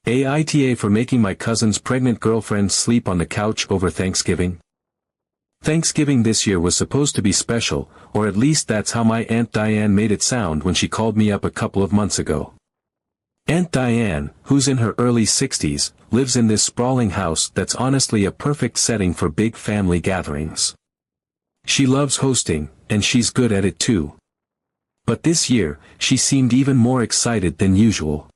AITA for making my cousin's pregnant girlfriend sleep on the couch over Thanksgiving. Thanksgiving this year was supposed to be special, or at least that's how my Aunt Diane made it sound when she called me up a couple of months ago. Aunt Diane, who's in her early 60s, lives in this sprawling house that's honestly a perfect setting for big family gatherings. She loves hosting, and she's good at it too. But this year, she seemed even more excited than usual.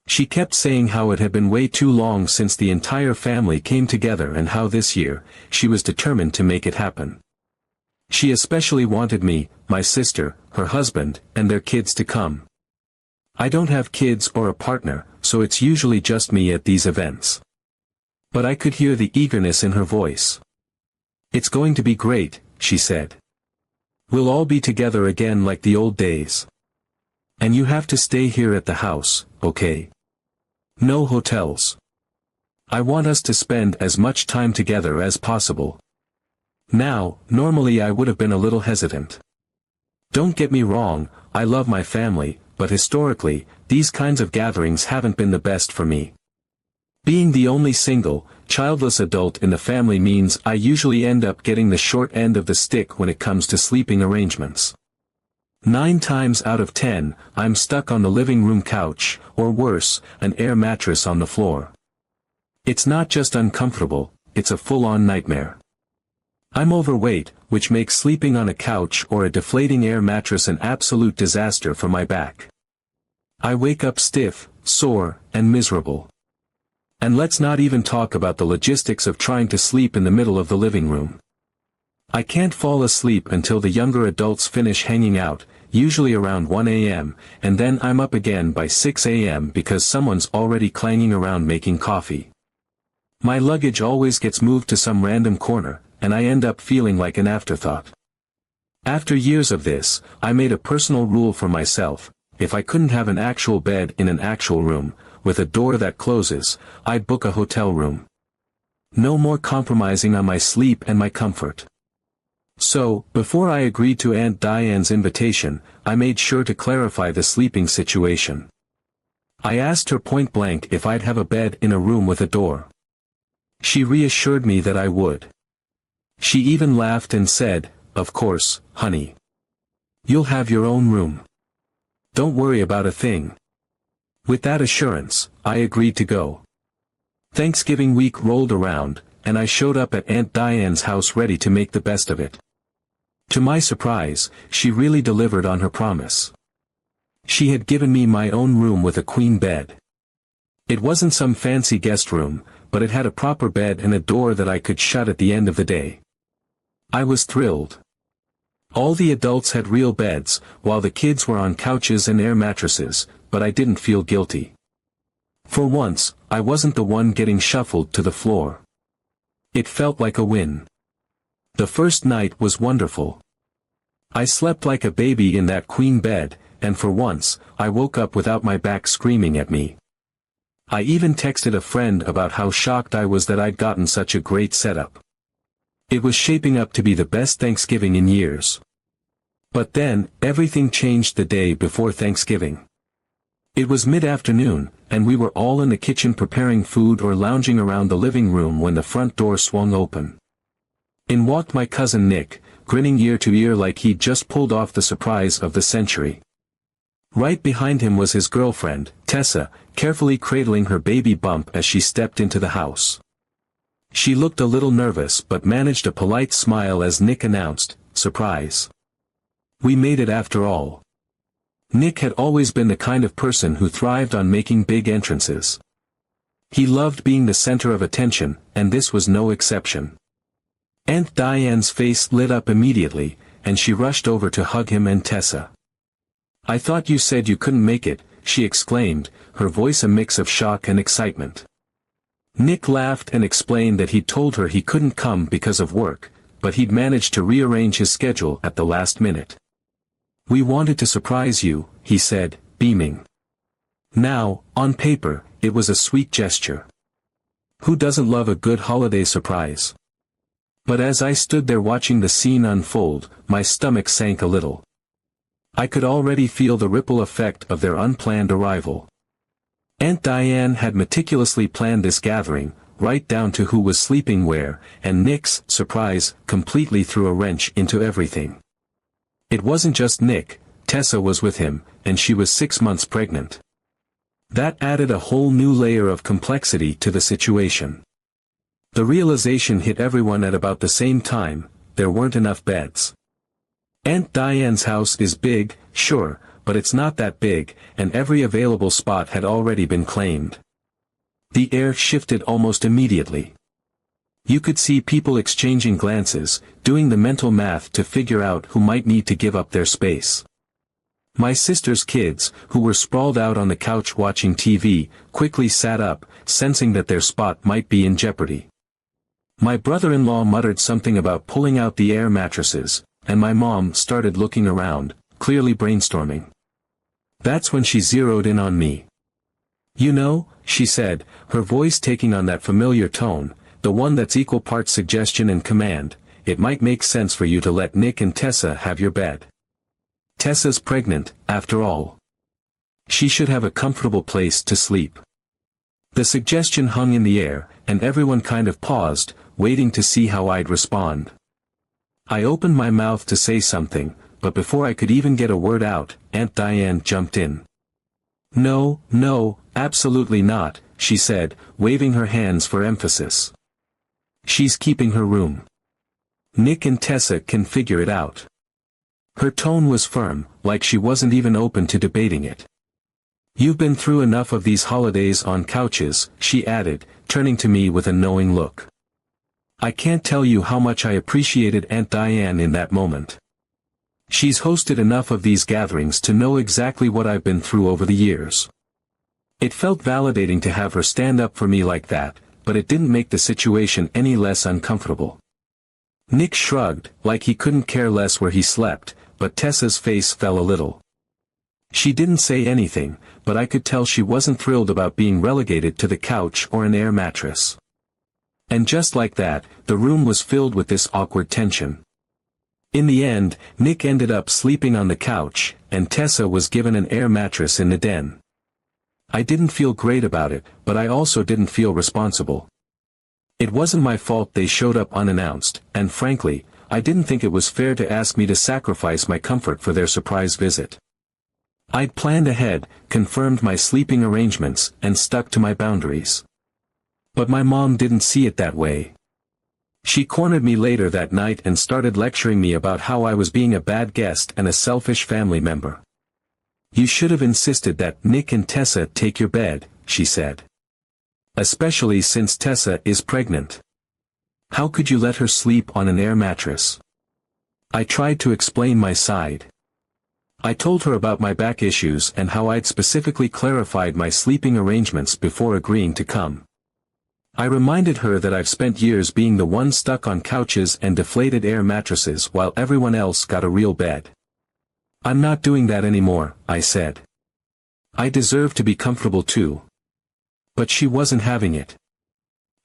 She kept saying how it had been way too long since the entire family came together and how this year, she was determined to make it happen. She especially wanted me, my sister, her husband, and their kids to come. I don't have kids or a partner, so it's usually just me at these events. But I could hear the eagerness in her voice. "It's going to be great," she said. "We'll all be together again like the old days. And you have to stay here at the house, okay? No hotels. I want us to spend as much time together as possible." Now, normally I would have been a little hesitant. Don't get me wrong, I love my family, but historically, these kinds of gatherings haven't been the best for me. Being the only single, childless adult in the family means I usually end up getting the short end of the stick when it comes to sleeping arrangements. 9 times out of 10, I'm stuck on the living room couch, or worse, an air mattress on the floor. It's not just uncomfortable, it's a full-on nightmare. I'm overweight, which makes sleeping on a couch or a deflating air mattress an absolute disaster for my back. I wake up stiff, sore, and miserable. And let's not even talk about the logistics of trying to sleep in the middle of the living room. I can't fall asleep until the younger adults finish hanging out, usually around 1 a.m., and then I'm up again by 6 a.m. because someone's already clanging around making coffee. My luggage always gets moved to some random corner, and I end up feeling like an afterthought. After years of this, I made a personal rule for myself: if I couldn't have an actual bed in an actual room, with a door that closes, I'd book a hotel room. No more compromising on my sleep and my comfort. So, before I agreed to Aunt Diane's invitation, I made sure to clarify the sleeping situation. I asked her point blank if I'd have a bed in a room with a door. She reassured me that I would. She even laughed and said, "Of course, honey. You'll have your own room. Don't worry about a thing." With that assurance, I agreed to go. Thanksgiving week rolled around, and I showed up at Aunt Diane's house ready to make the best of it. To my surprise, she really delivered on her promise. She had given me my own room with a queen bed. It wasn't some fancy guest room, but it had a proper bed and a door that I could shut at the end of the day. I was thrilled. All the adults had real beds, while the kids were on couches and air mattresses, but I didn't feel guilty. For once, I wasn't the one getting shuffled to the floor. It felt like a win. The first night was wonderful. I slept like a baby in that queen bed, and for once, I woke up without my back screaming at me. I even texted a friend about how shocked I was that I'd gotten such a great setup. It was shaping up to be the best Thanksgiving in years. But then, everything changed the day before Thanksgiving. It was mid-afternoon, and we were all in the kitchen preparing food or lounging around the living room when the front door swung open. In walked my cousin Nick, grinning ear to ear like he'd just pulled off the surprise of the century. Right behind him was his girlfriend, Tessa, carefully cradling her baby bump as she stepped into the house. She looked a little nervous but managed a polite smile as Nick announced, "Surprise. We made it after all." Nick had always been the kind of person who thrived on making big entrances. He loved being the center of attention, and this was no exception. Aunt Diane's face lit up immediately, and she rushed over to hug him and Tessa. "I thought you said you couldn't make it," she exclaimed, her voice a mix of shock and excitement. Nick laughed and explained that he'd told her he couldn't come because of work, but he'd managed to rearrange his schedule at the last minute. "We wanted to surprise you," he said, beaming. Now, on paper, it was a sweet gesture. Who doesn't love a good holiday surprise? But as I stood there watching the scene unfold, my stomach sank a little. I could already feel the ripple effect of their unplanned arrival. Aunt Diane had meticulously planned this gathering, right down to who was sleeping where, and Nick's surprise completely threw a wrench into everything. It wasn't just Nick, Tessa was with him, and she was 6 months pregnant. That added a whole new layer of complexity to the situation. The realization hit everyone at about the same time: there weren't enough beds. Aunt Diane's house is big, sure, but it's not that big, and every available spot had already been claimed. The air shifted almost immediately. You could see people exchanging glances, doing the mental math to figure out who might need to give up their space. My sister's kids, who were sprawled out on the couch watching TV, quickly sat up, sensing that their spot might be in jeopardy. My brother-in-law muttered something about pulling out the air mattresses, and my mom started looking around, clearly brainstorming. That's when she zeroed in on me. "You know," she said, her voice taking on that familiar tone, the one that's equal parts suggestion and command, "it might make sense for you to let Nick and Tessa have your bed. Tessa's pregnant, after all. She should have a comfortable place to sleep." The suggestion hung in the air, and everyone kind of paused, waiting to see how I'd respond. I opened my mouth to say something, but before I could even get a word out, Aunt Diane jumped in. "No, no, absolutely not," she said, waving her hands for emphasis. "She's keeping her room. Nick and Tessa can figure it out." Her tone was firm, like she wasn't even open to debating it. "You've been through enough of these holidays on couches," she added, turning to me with a knowing look. I can't tell you how much I appreciated Aunt Diane in that moment. She's hosted enough of these gatherings to know exactly what I've been through over the years. It felt validating to have her stand up for me like that, but it didn't make the situation any less uncomfortable. Nick shrugged, like he couldn't care less where he slept, but Tessa's face fell a little. She didn't say anything, but I could tell she wasn't thrilled about being relegated to the couch or an air mattress. And just like that, the room was filled with this awkward tension. In the end, Nick ended up sleeping on the couch, and Tessa was given an air mattress in the den. I didn't feel great about it, but I also didn't feel responsible. It wasn't my fault they showed up unannounced, and frankly, I didn't think it was fair to ask me to sacrifice my comfort for their surprise visit. I'd planned ahead, confirmed my sleeping arrangements, and stuck to my boundaries. But my mom didn't see it that way. She cornered me later that night and started lecturing me about how I was being a bad guest and a selfish family member. "You should have insisted that Nick and Tessa take your bed," she said. "Especially since Tessa is pregnant. How could you let her sleep on an air mattress?" I tried to explain my side. I told her about my back issues and how I'd specifically clarified my sleeping arrangements before agreeing to come. I reminded her that I've spent years being the one stuck on couches and deflated air mattresses while everyone else got a real bed. "I'm not doing that anymore," I said. "I deserve to be comfortable too." But she wasn't having it.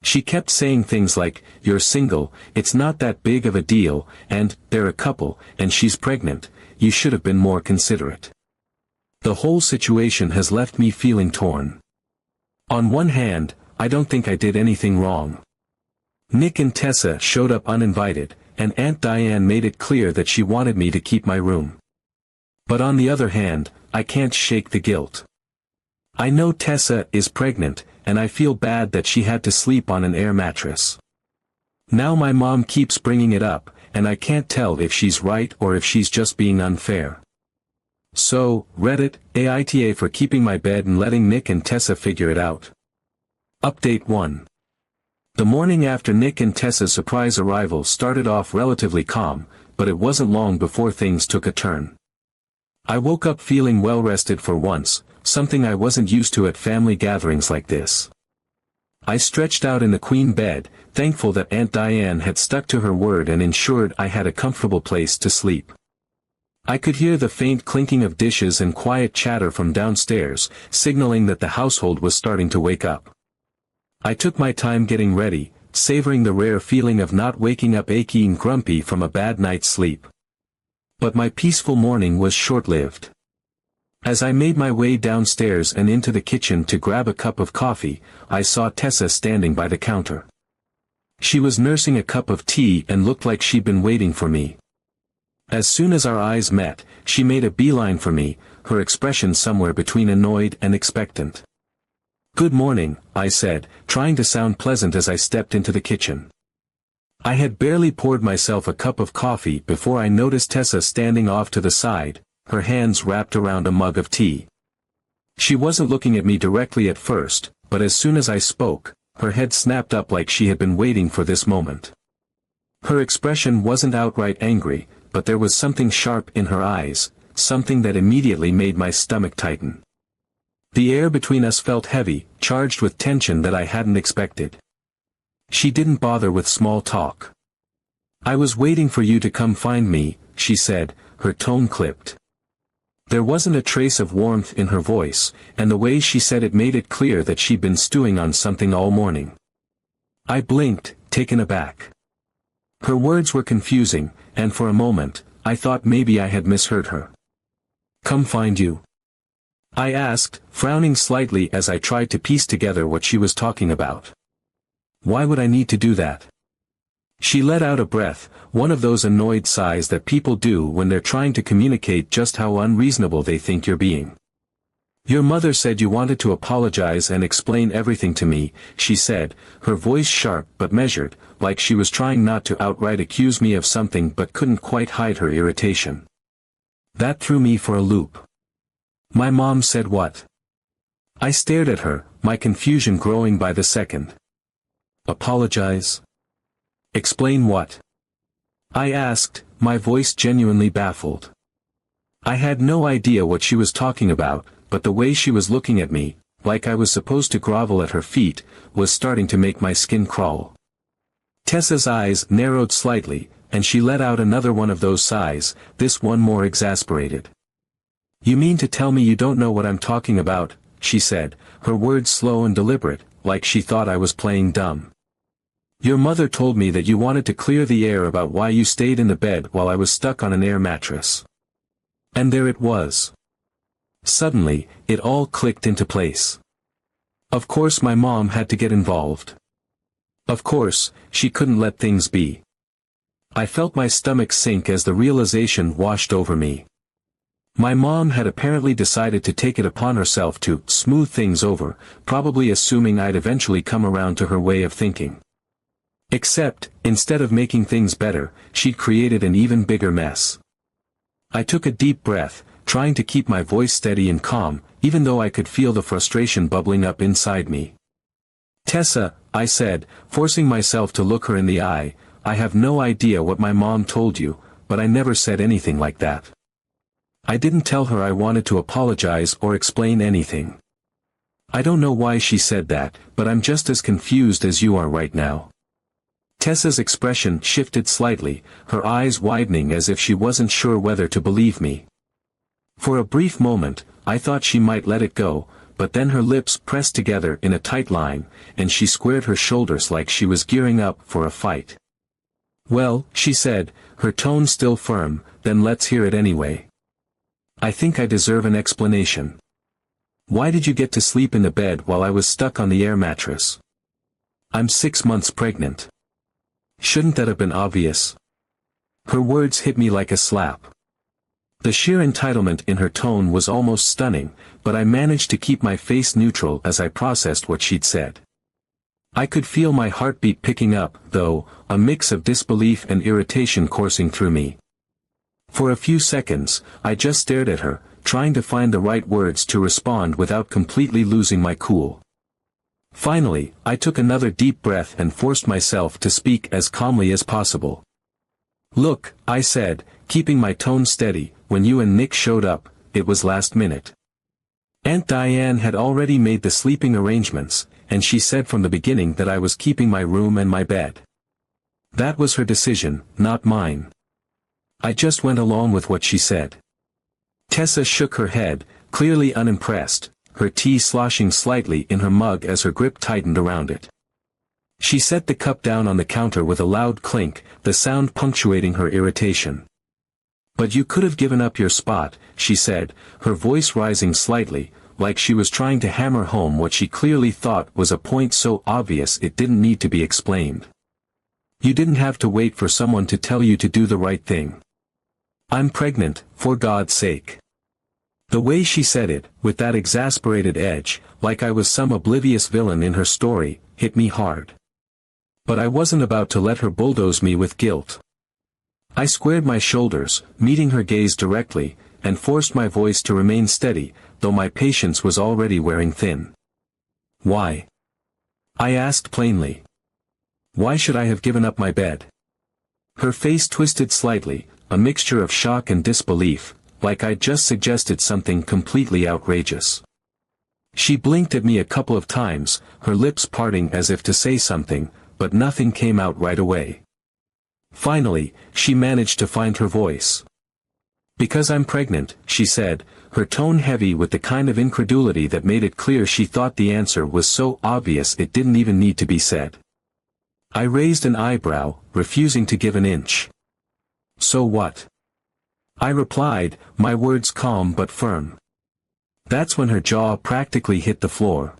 She kept saying things like, "You're single, it's not that big of a deal, and they're a couple, and she's pregnant, you should have been more considerate." The whole situation has left me feeling torn. On one hand, I don't think I did anything wrong. Nick and Tessa showed up uninvited, and Aunt Diane made it clear that she wanted me to keep my room. But on the other hand, I can't shake the guilt. I know Tessa is pregnant, and I feel bad that she had to sleep on an air mattress. Now my mom keeps bringing it up, and I can't tell if she's right or if she's just being unfair. So, Reddit, AITA for keeping my bed and letting Nick and Tessa figure it out. Update 1. The morning after Nick and Tessa's surprise arrival started off relatively calm, but it wasn't long before things took a turn. I woke up feeling well rested for once, something I wasn't used to at family gatherings like this. I stretched out in the queen bed, thankful that Aunt Diane had stuck to her word and ensured I had a comfortable place to sleep. I could hear the faint clinking of dishes and quiet chatter from downstairs, signaling that the household was starting to wake up. I took my time getting ready, savoring the rare feeling of not waking up achy and grumpy from a bad night's sleep. But my peaceful morning was short-lived. As I made my way downstairs and into the kitchen to grab a cup of coffee, I saw Tessa standing by the counter. She was nursing a cup of tea and looked like she'd been waiting for me. As soon as our eyes met, she made a beeline for me, her expression somewhere between annoyed and expectant. "Good morning," I said, trying to sound pleasant as I stepped into the kitchen. I had barely poured myself a cup of coffee before I noticed Tessa standing off to the side, her hands wrapped around a mug of tea. She wasn't looking at me directly at first, but as soon as I spoke, her head snapped up like she had been waiting for this moment. Her expression wasn't outright angry, but there was something sharp in her eyes, something that immediately made my stomach tighten. The air between us felt heavy, charged with tension that I hadn't expected. She didn't bother with small talk. "I was waiting for you to come find me," she said, her tone clipped. There wasn't a trace of warmth in her voice, and the way she said it made it clear that she'd been stewing on something all morning. I blinked, taken aback. Her words were confusing, and for a moment, I thought maybe I had misheard her. "Come find you?" I asked, frowning slightly as I tried to piece together what she was talking about. "Why would I need to do that?" She let out a breath, one of those annoyed sighs that people do when they're trying to communicate just how unreasonable they think you're being. "Your mother said you wanted to apologize and explain everything to me," she said, her voice sharp but measured, like she was trying not to outright accuse me of something but couldn't quite hide her irritation. That threw me for a loop. "My mom said what?" I stared at her, my confusion growing by the second. "Apologize? Explain what?" I asked, my voice genuinely baffled. I had no idea what she was talking about, but the way she was looking at me, like I was supposed to grovel at her feet, was starting to make my skin crawl. Tessa's eyes narrowed slightly, and she let out another one of those sighs, this one more exasperated. "You mean to tell me you don't know what I'm talking about?" she said, her words slow and deliberate, like she thought I was playing dumb. "Your mother told me that you wanted to clear the air about why you stayed in the bed while I was stuck on an air mattress." And there it was. Suddenly, it all clicked into place. Of course my mom had to get involved. Of course, she couldn't let things be. I felt my stomach sink as the realization washed over me. My mom had apparently decided to take it upon herself to smooth things over, probably assuming I'd eventually come around to her way of thinking. Except, instead of making things better, she'd created an even bigger mess. I took a deep breath, trying to keep my voice steady and calm, even though I could feel the frustration bubbling up inside me. "Tessa," I said, forcing myself to look her in the eye, "I have no idea what my mom told you, but I never said anything like that. I didn't tell her I wanted to apologize or explain anything. I don't know why she said that, but I'm just as confused as you are right now." Tessa's expression shifted slightly, her eyes widening as if she wasn't sure whether to believe me. For a brief moment, I thought she might let it go, but then her lips pressed together in a tight line, and she squared her shoulders like she was gearing up for a fight. "Well," she said, her tone still firm, "then let's hear it anyway. I think I deserve an explanation. Why did you get to sleep in the bed while I was stuck on the air mattress? I'm 6 months pregnant. Shouldn't that have been obvious?" Her words hit me like a slap. The sheer entitlement in her tone was almost stunning, but I managed to keep my face neutral as I processed what she'd said. I could feel my heartbeat picking up, though, a mix of disbelief and irritation coursing through me. For a few seconds, I just stared at her, trying to find the right words to respond without completely losing my cool. Finally, I took another deep breath and forced myself to speak as calmly as possible. "Look," I said, keeping my tone steady, "when you and Nick showed up, it was last minute. Aunt Diane had already made the sleeping arrangements, and she said from the beginning that I was keeping my room and my bed. That was her decision, not mine. I just went along with what she said." Tessa shook her head, clearly unimpressed, her tea sloshing slightly in her mug as her grip tightened around it. She set the cup down on the counter with a loud clink, the sound punctuating her irritation. But you could have given up your spot, she said, her voice rising slightly, like she was trying to hammer home what she clearly thought was a point so obvious it didn't need to be explained. You didn't have to wait for someone to tell you to do the right thing. I'm pregnant, for God's sake. The way she said it, with that exasperated edge, like I was some oblivious villain in her story, hit me hard. But I wasn't about to let her bulldoze me with guilt. I squared my shoulders, meeting her gaze directly, and forced my voice to remain steady, though my patience was already wearing thin. Why? I asked plainly. Why should I have given up my bed? Her face twisted slightly, a mixture of shock and disbelief, like I'd just suggested something completely outrageous. She blinked at me a couple of times, her lips parting as if to say something, but nothing came out right away. Finally, she managed to find her voice. Because I'm pregnant, she said, her tone heavy with the kind of incredulity that made it clear she thought the answer was so obvious it didn't even need to be said. I raised an eyebrow, refusing to give an inch. So what? I replied, my words calm but firm. That's when her jaw practically hit the floor.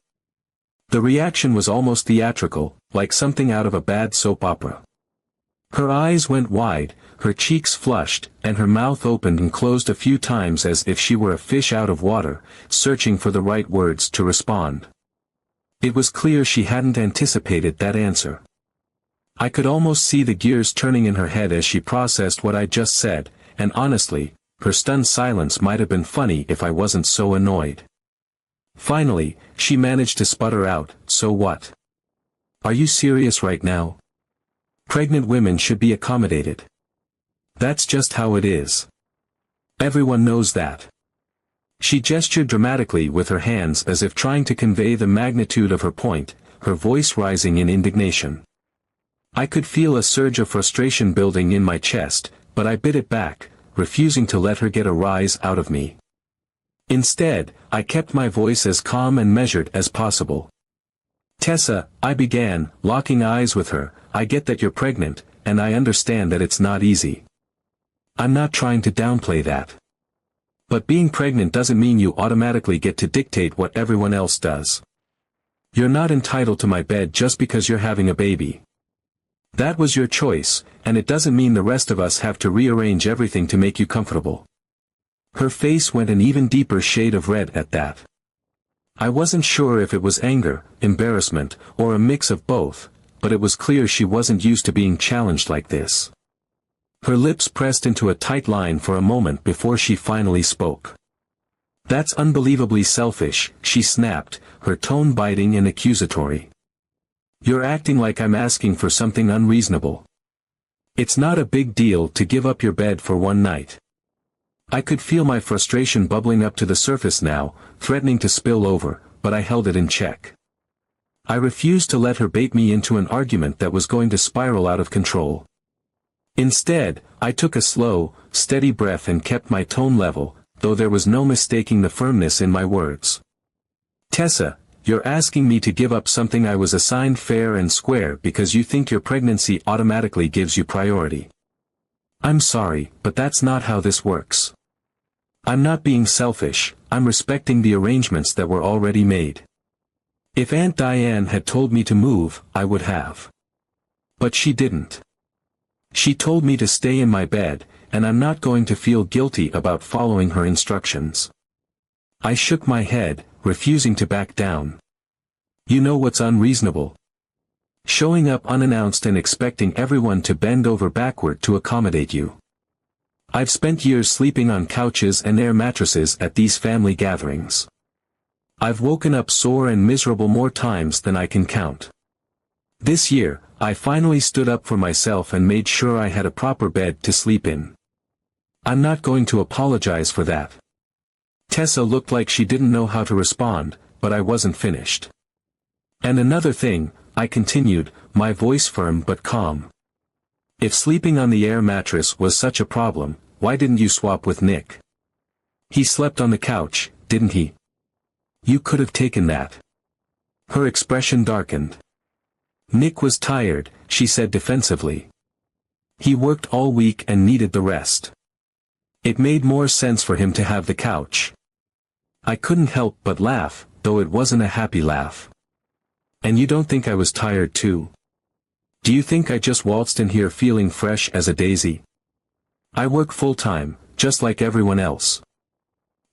The reaction was almost theatrical, like something out of a bad soap opera. Her eyes went wide, her cheeks flushed, and her mouth opened and closed a few times as if she were a fish out of water, searching for the right words to respond. It was clear she hadn't anticipated that answer. I could almost see the gears turning in her head as she processed what I just said, and honestly, her stunned silence might have been funny if I wasn't so annoyed. Finally, she managed to sputter out, so what? Are you serious right now? Pregnant women should be accommodated. That's just how it is. Everyone knows that. She gestured dramatically with her hands as if trying to convey the magnitude of her point, her voice rising in indignation. I could feel a surge of frustration building in my chest, but I bit it back, refusing to let her get a rise out of me. Instead, I kept my voice as calm and measured as possible. Tessa, I began, locking eyes with her, I get that you're pregnant, and I understand that it's not easy. I'm not trying to downplay that. But being pregnant doesn't mean you automatically get to dictate what everyone else does. You're not entitled to my bed just because you're having a baby. That was your choice, and it doesn't mean the rest of us have to rearrange everything to make you comfortable. Her face went an even deeper shade of red at that. I wasn't sure if it was anger, embarrassment, or a mix of both, but it was clear she wasn't used to being challenged like this. Her lips pressed into a tight line for a moment before she finally spoke. That's unbelievably selfish, she snapped, her tone biting and accusatory. You're acting like I'm asking for something unreasonable. It's not a big deal to give up your bed for one night. I could feel my frustration bubbling up to the surface now, threatening to spill over, but I held it in check. I refused to let her bait me into an argument that was going to spiral out of control. Instead, I took a slow, steady breath and kept my tone level, though there was no mistaking the firmness in my words. Tessa, you're asking me to give up something I was assigned fair and square because you think your pregnancy automatically gives you priority. I'm sorry, but that's not how this works. I'm not being selfish, I'm respecting the arrangements that were already made. If Aunt Diane had told me to move, I would have. But she didn't. She told me to stay in my bed, and I'm not going to feel guilty about following her instructions. I shook my head, refusing to back down. You know what's unreasonable? Showing up unannounced and expecting everyone to bend over backward to accommodate you. I've spent years sleeping on couches and air mattresses at these family gatherings. I've woken up sore and miserable more times than I can count. This year, I finally stood up for myself and made sure I had a proper bed to sleep in. I'm not going to apologize for that. Tessa looked like she didn't know how to respond, but I wasn't finished. And another thing, I continued, my voice firm but calm. If sleeping on the air mattress was such a problem, why didn't you swap with Nick? He slept on the couch, didn't he? You could have taken that. Her expression darkened. Nick was tired, she said defensively. He worked all week and needed the rest. It made more sense for him to have the couch. I couldn't help but laugh, though it wasn't a happy laugh. And you don't think I was tired too? Do you think I just waltzed in here feeling fresh as a daisy? I work full-time, just like everyone else.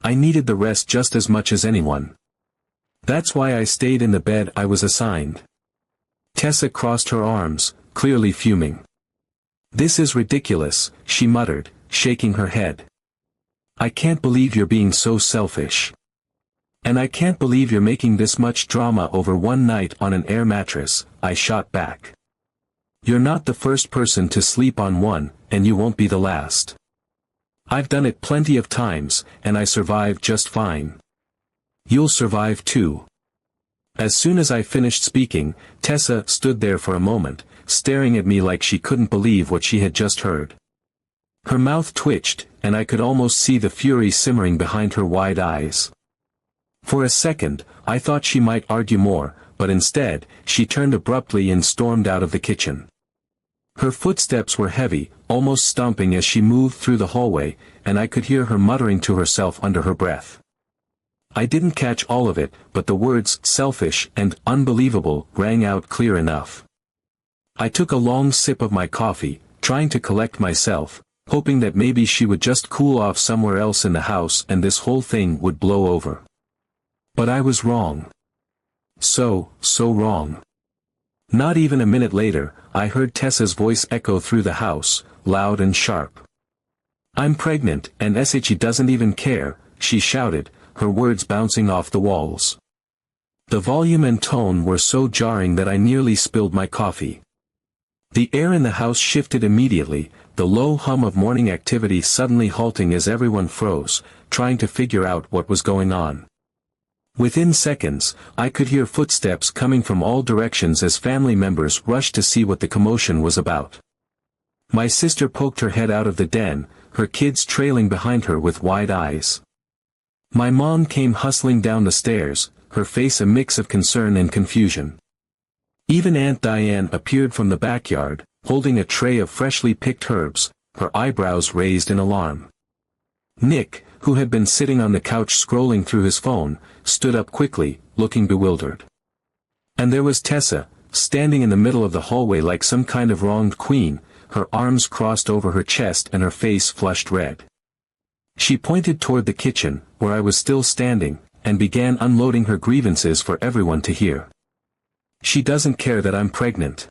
I needed the rest just as much as anyone. That's why I stayed in the bed I was assigned. Tessa crossed her arms, clearly fuming. This is ridiculous, she muttered, shaking her head. I can't believe you're being so selfish. And I can't believe you're making this much drama over one night on an air mattress, I shot back. You're not the first person to sleep on one, and you won't be the last. I've done it plenty of times, and I survived just fine. You'll survive too. As soon as I finished speaking, Tessa stood there for a moment, staring at me like she couldn't believe what she had just heard. Her mouth twitched, and I could almost see the fury simmering behind her wide eyes. For a second, I thought she might argue more, but instead, she turned abruptly and stormed out of the kitchen. Her footsteps were heavy, almost stomping as she moved through the hallway, and I could hear her muttering to herself under her breath. I didn't catch all of it, but the words selfish and unbelievable rang out clear enough. I took a long sip of my coffee, trying to collect myself, hoping that maybe she would just cool off somewhere else in the house and this whole thing would blow over. But I was wrong. So wrong. Not even a minute later, I heard Tessa's voice echo through the house, loud and sharp. I'm pregnant, and she doesn't even care, she shouted, her words bouncing off the walls. The volume and tone were so jarring that I nearly spilled my coffee. The air in the house shifted immediately, the low hum of morning activity suddenly halting as everyone froze, trying to figure out what was going on. Within seconds, I could hear footsteps coming from all directions as family members rushed to see what the commotion was about. My sister poked her head out of the den, her kids trailing behind her with wide eyes. My mom came hustling down the stairs, her face a mix of concern and confusion. Even Aunt Diane appeared from the backyard, holding a tray of freshly picked herbs, her eyebrows raised in alarm. Nick, who had been sitting on the couch scrolling through his phone, stood up quickly, looking bewildered. And there was Tessa, standing in the middle of the hallway like some kind of wronged queen, her arms crossed over her chest and her face flushed red. She pointed toward the kitchen, where I was still standing, and began unloading her grievances for everyone to hear. She doesn't care that I'm pregnant.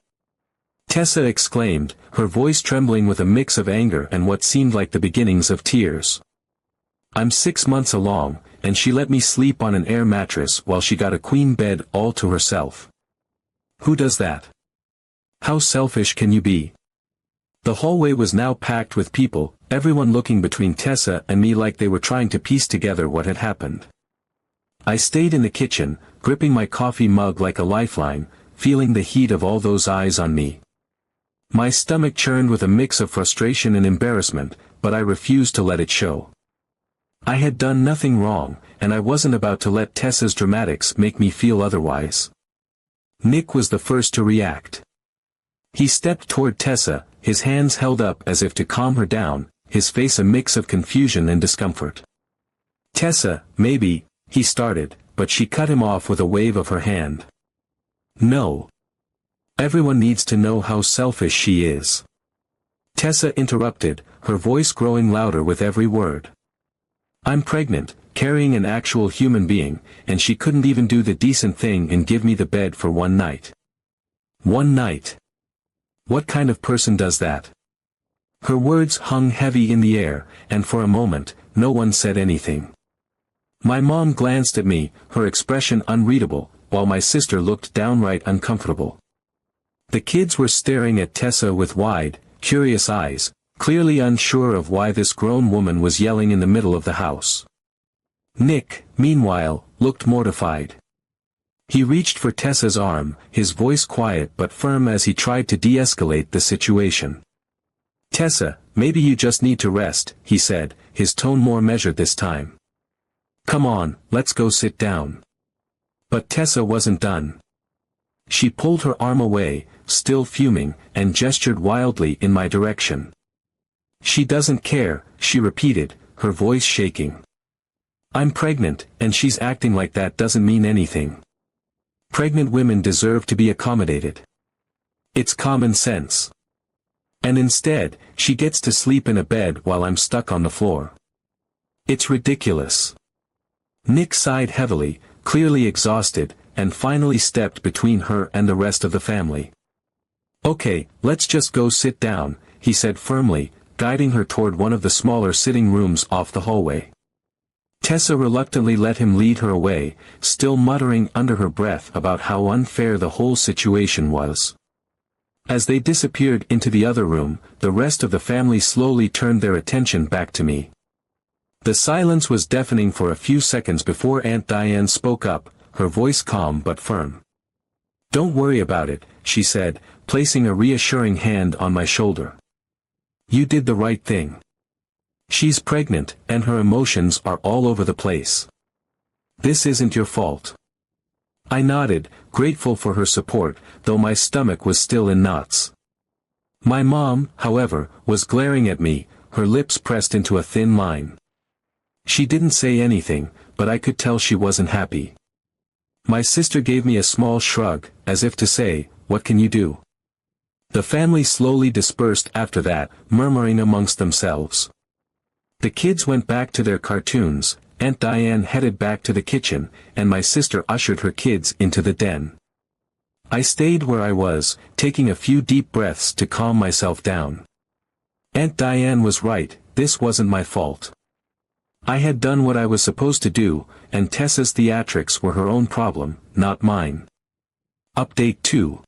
Tessa exclaimed, her voice trembling with a mix of anger and what seemed like the beginnings of tears. I'm 6 months along, and she let me sleep on an air mattress while she got a queen bed all to herself. Who does that? How selfish can you be? The hallway was now packed with people, everyone looking between Tessa and me like they were trying to piece together what had happened. I stayed in the kitchen, gripping my coffee mug like a lifeline, feeling the heat of all those eyes on me. My stomach churned with a mix of frustration and embarrassment, but I refused to let it show. I had done nothing wrong, and I wasn't about to let Tessa's dramatics make me feel otherwise. Nick was the first to react. He stepped toward Tessa, his hands held up as if to calm her down, his face a mix of confusion and discomfort. Tessa, maybe, he started, but she cut him off with a wave of her hand. No. Everyone needs to know how selfish she is. Tessa interrupted, her voice growing louder with every word. I'm pregnant, carrying an actual human being, and she couldn't even do the decent thing and give me the bed for one night. One night. What kind of person does that? Her words hung heavy in the air, and for a moment, no one said anything. My mom glanced at me, her expression unreadable, while my sister looked downright uncomfortable. The kids were staring at Tessa with wide, curious eyes, clearly unsure of why this grown woman was yelling in the middle of the house. Nick, meanwhile, looked mortified. He reached for Tessa's arm, his voice quiet but firm as he tried to de-escalate the situation. Tessa, maybe you just need to rest, he said, his tone more measured this time. Come on, let's go sit down. But Tessa wasn't done. She pulled her arm away, still fuming, and gestured wildly in my direction. She doesn't care, she repeated, her voice shaking. I'm pregnant, and she's acting like that doesn't mean anything. Pregnant women deserve to be accommodated. It's common sense. And instead, she gets to sleep in a bed while I'm stuck on the floor. It's ridiculous. Nick sighed heavily, clearly exhausted, and finally stepped between her and the rest of the family. Okay, let's just go sit down, he said firmly, guiding her toward one of the smaller sitting rooms off the hallway. Tessa reluctantly let him lead her away, still muttering under her breath about how unfair the whole situation was. As they disappeared into the other room, the rest of the family slowly turned their attention back to me. The silence was deafening for a few seconds before Aunt Diane spoke up, her voice calm but firm. Don't worry about it, she said, placing a reassuring hand on my shoulder. You did the right thing. She's pregnant, and her emotions are all over the place. This isn't your fault. I nodded, grateful for her support, though my stomach was still in knots. My mom, however, was glaring at me, her lips pressed into a thin line. She didn't say anything, but I could tell she wasn't happy. My sister gave me a small shrug, as if to say, what can you do? The family slowly dispersed after that, murmuring amongst themselves. The kids went back to their cartoons, Aunt Diane headed back to the kitchen, and my sister ushered her kids into the den. I stayed where I was, taking a few deep breaths to calm myself down. Aunt Diane was right, this wasn't my fault. I had done what I was supposed to do, and Tessa's theatrics were her own problem, not mine. Update 2.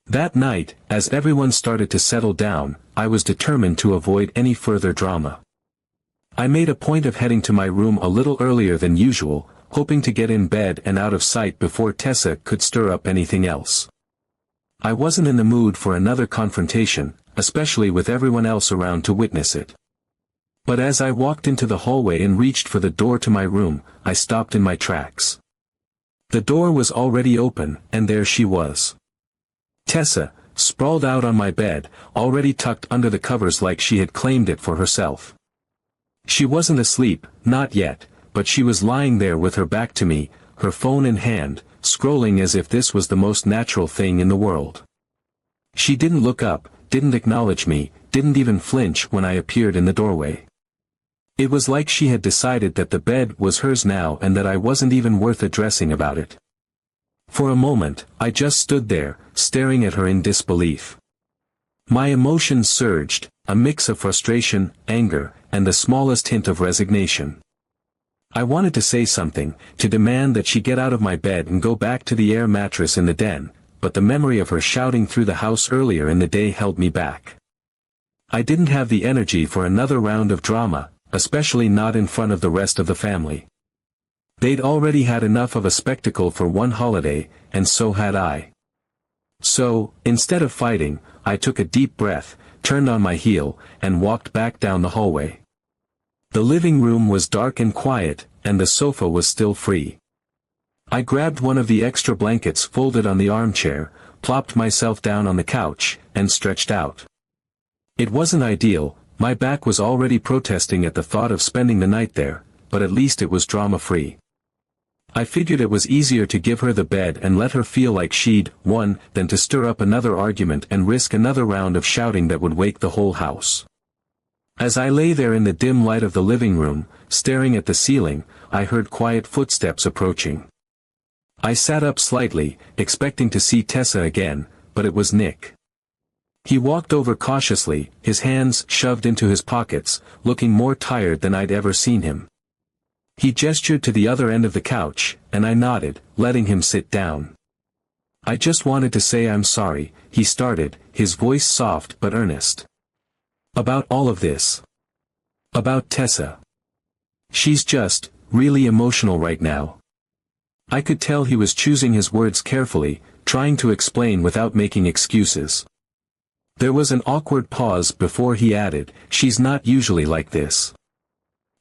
That night, as everyone started to settle down, I was determined to avoid any further drama. I made a point of heading to my room a little earlier than usual, hoping to get in bed and out of sight before Tessa could stir up anything else. I wasn't in the mood for another confrontation, especially with everyone else around to witness it. But as I walked into the hallway and reached for the door to my room, I stopped in my tracks. The door was already open, and there she was. Tessa, sprawled out on my bed, already tucked under the covers like she had claimed it for herself. She wasn't asleep, not yet, but she was lying there with her back to me, her phone in hand, scrolling as if this was the most natural thing in the world. She didn't look up, didn't acknowledge me, didn't even flinch when I appeared in the doorway. It was like she had decided that the bed was hers now and that I wasn't even worth addressing about it. For a moment, I just stood there, staring at her in disbelief. My emotions surged, a mix of frustration, anger, and the smallest hint of resignation. I wanted to say something, to demand that she get out of my bed and go back to the air mattress in the den, but the memory of her shouting through the house earlier in the day held me back. I didn't have the energy for another round of drama, especially not in front of the rest of the family. They'd already had enough of a spectacle for one holiday, and so had I. So, instead of fighting, I took a deep breath, turned on my heel, and walked back down the hallway. The living room was dark and quiet, and the sofa was still free. I grabbed one of the extra blankets folded on the armchair, plopped myself down on the couch, and stretched out. It wasn't ideal, my back was already protesting at the thought of spending the night there, but at least it was drama-free. I figured it was easier to give her the bed and let her feel like she'd won than to stir up another argument and risk another round of shouting that would wake the whole house. As I lay there in the dim light of the living room, staring at the ceiling, I heard quiet footsteps approaching. I sat up slightly, expecting to see Tessa again, but it was Nick. He walked over cautiously, his hands shoved into his pockets, looking more tired than I'd ever seen him. He gestured to the other end of the couch, and I nodded, letting him sit down. I just wanted to say I'm sorry, he started, his voice soft but earnest. About all of this. About Tessa. She's just, really emotional right now. I could tell he was choosing his words carefully, trying to explain without making excuses. There was an awkward pause before he added, she's not usually like this.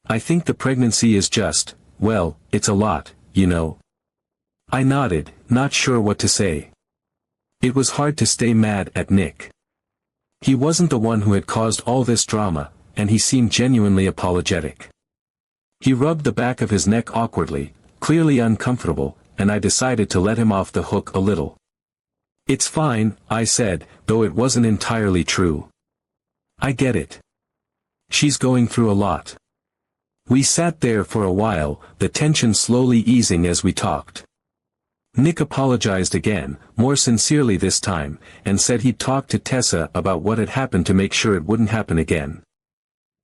I think the pregnancy is just, well, it's a lot, you know. I nodded, not sure what to say. It was hard to stay mad at Nick. He wasn't the one who had caused all this drama, and he seemed genuinely apologetic. He rubbed the back of his neck awkwardly, clearly uncomfortable, and I decided to let him off the hook a little. "It's fine," I said, though it wasn't entirely true. "I get it. She's going through a lot." We sat there for a while, the tension slowly easing as we talked. Nick apologized again, more sincerely this time, and said he'd talk to Tessa about what had happened to make sure it wouldn't happen again.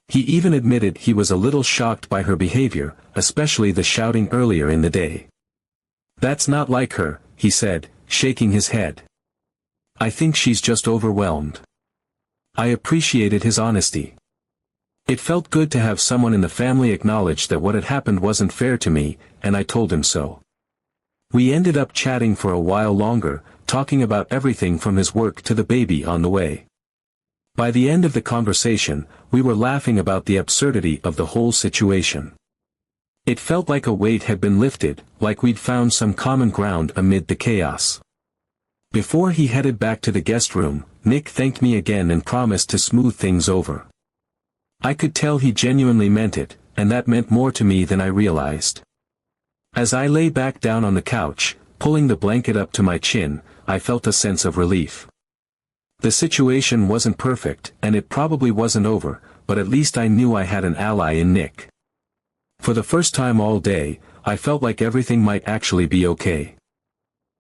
He even admitted he was a little shocked by her behavior, especially the shouting earlier in the day. "That's not like her," he said, shaking his head. "I think she's just overwhelmed." I appreciated his honesty. It felt good to have someone in the family acknowledge that what had happened wasn't fair to me, and I told him so. We ended up chatting for a while longer, talking about everything from his work to the baby on the way. By the end of the conversation, we were laughing about the absurdity of the whole situation. It felt like a weight had been lifted, like we'd found some common ground amid the chaos. Before he headed back to the guest room, Nick thanked me again and promised to smooth things over. I could tell he genuinely meant it, and that meant more to me than I realized. As I lay back down on the couch, pulling the blanket up to my chin, I felt a sense of relief. The situation wasn't perfect, and it probably wasn't over, but at least I knew I had an ally in Nick. For the first time all day, I felt like everything might actually be okay.